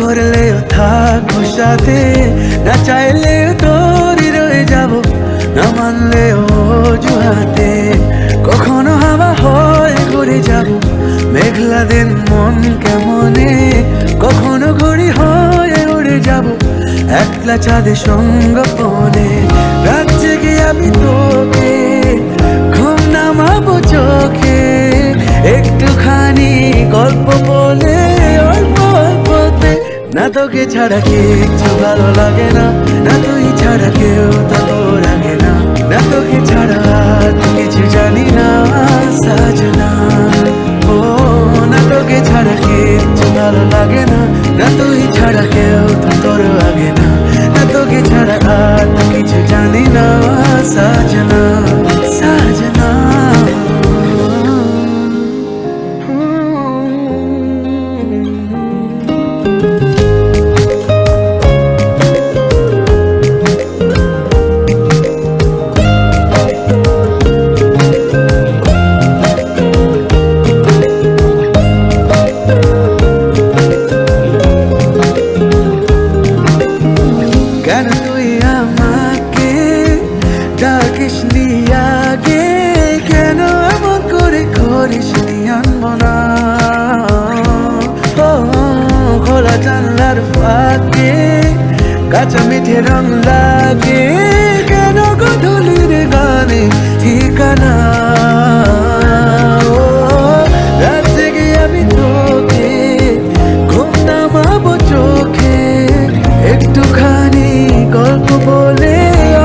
করলেও থাকবো সাথে, না চাইলেও তোরই রয়ে যাব, না মানলেও অজুহাতে। কখনো হাওয়া হয়ে ঘুরে যাব মেঘলা দিন মন কেমনে, কখনো ঘুড়ি হয়ে উড়ে যাব একলা চাঁদে সঙ্গপনে। রাত জেগে আমি তোকে ঘুম নামাবো চোখে, একটুখানি গল্প বলে অল্প অল্পতে। না তোকে ছাড়া কিচ্ছু ভালো লাগে না, না তুই ছাড়া কেউ তো তোর আগে না, না তোকে ছাড়া তো কিছু জানি না সাজনা। ও না তোকে ছাড়া কিচ্ছু ভালো লাগে না, না তুই ছাড়া কেউ তো তোর আগে না, না তোকে ছাড়া আর তো কিছু জানি না সাজনা সাজনা। কেন তুই আমাকে ডাকিসনি আগে, কেন এমন করে করিসনি আনমনা। ও খোলা জানলার ফাঁকে কাঁচা মিঠে রং লাগে, কেন গধূলির গানে ঠিকানা। ও রাত জেগে আমি তোকে ঘুম নামাবো চোখে, একটুখানি গল্প বলে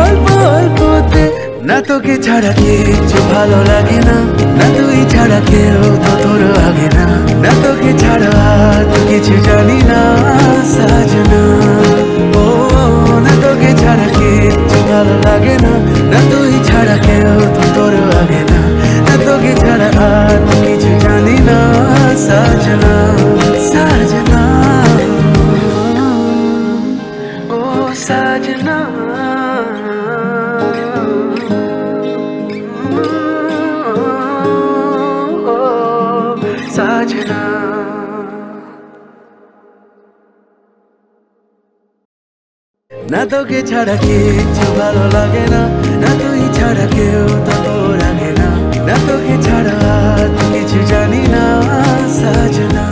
অল্প অল্পতে। না তোকে ছাড়া কিচ্ছু ভালো লাগে না, না তুই ছাড়া কেউ তো তোর আগে না, না তোকে ছাড়া তো কিছু জানি না সাজনা। ও না তোকে ছাড়া কিচ্ছু ভালো লাগে না, না তুই ছাড়া কেউ তো তোর আগে না, না তোকে ছাড়া আর তো কিছু জানি না সাজনা সাজনা। ओ साजना ओ साजना। না তোকে ছাড়া কিচ্ছু ভালো লাগে না, না তুই ছাড়া কেউ তো তোর আগে না, না তোকে ছাড়া তো কিছু জানি না সাজনা।